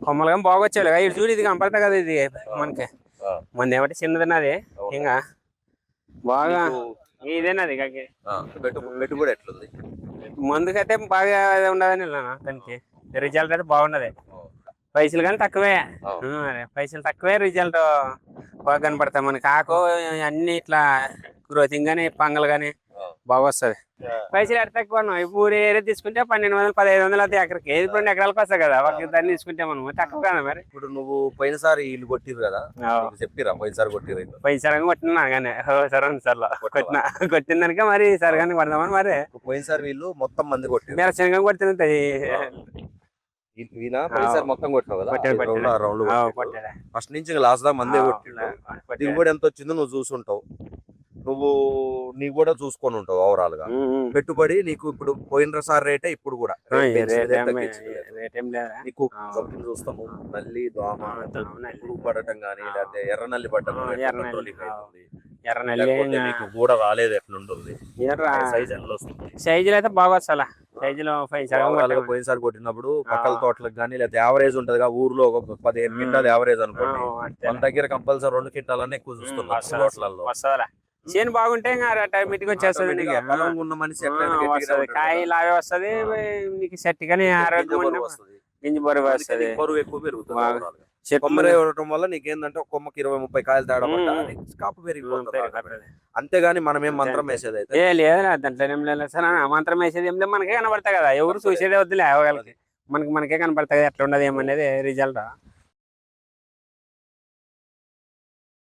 కొమ్మలుగా బాగా వచ్చాయి ఇటు చూడు, ఇది కనపడతా కదా ఇది మనకి. మంది ఏమంటే చిన్నదిన్నది ఇంకా బాగా ఇదేనది పెట్టుబడి ఎట్లుంది? ముందుకైతే బాగా ఉండదని దానికి రిజల్ట్ అయితే బాగున్నది. పైసలు కానీ తక్కువే, పైసలు తక్కువే, రిజల్ట్ బాగా కనపడతాయి మనకి. ఆకు అన్ని ఇట్లా గ్రోతింగ్ గానీ పంగలు గానీ బాగా వస్తుంది. పైసలు ఎక్కడ తక్కువ ఇప్పుడు ఏరియా తీసుకుంటే 1200 1500 అయితే ఎకరికి. ఏది 2 ఎకరాలకు వస్తాయి కదా దాన్ని తీసుకుంటే మనం తక్కువ కదా మరి. ఇప్పుడు నువ్వు పోయినసారి ఇల్లు కొట్టిరు కదా, చెప్పిరా పోయినసారి కొట్టిరు? పోయినసారి కొట్టినా కానీ సార్లు కొట్టిన దానికే మరి ఈసారి కానీ కొడదామని. మరి పోయినసారి వీళ్ళు మొత్తం మంది కొట్టిరు, మీరు శనగం కొడుతుంది మొత్తం కొట్టినావు కదా ఫస్ట్ నుంచి లాస్ట్ దా మందే కొట్టిండు. దిగుబడి ఎంత వచ్చిందో నువ్వు చూసుంటావు, నీకు కూడా చూసుకొని ఉంటావు ఓవరాల్ గా. పెట్టుబడి నీకు ఇప్పుడు పోయినసారి రేటే ఇప్పుడు కూడా నీకు చూస్తాము. నల్లి దోమ పడటం గానీ లేకపోతే ఎర్ర నల్లి నీకు కూడా రాలేదు, ఎట్లుంటుంది సైజులు అయితే బాగా వస్తా. సైజులో పోయినసారి కొట్టినప్పుడు పక్కల తోటలకు కానీ లేకపోతే యావరేజ్ ఉంటది కదా, ఊర్లో ఒక 15 క్వింటాల్ యావరేజ్ అనుకోండి, మన దగ్గర కంపల్సరీ 2 క్వింటాల్ అనే ఎక్కువ చూస్తున్నాం తోటలలో. చేను బాగుంటే ఆటోమేటిక్ వచ్చేస్తుంది. ఉన్న మనిషి కాయ లావే వస్తుంది నీకు, సెట్ గానీ ఆరోగ్యం గింజ బరువు వస్తుంది, బరువు ఎక్కువ పెరుగుతుంది. కొమ్మరే ఉండటం వల్ల నీకేందంటే ఒక కొమ్మకి 20-30 కాయలు తేడా పడ్డా కాపు పెరిగిపోతుంది. అంతేగాని మనం ఏం మంత్రం వేసేది అయితే లేదు, దాంట్లో ఏం లేదు సార్. మంత్రం వేసేది ఏం లేదు, మనకే కనబడతాయి కదా, ఎవరు చూసేదే వద్దులే. మనకే కనబడతాయి ఎట్లా ఉండదు ఏమనేది రిజల్ట్.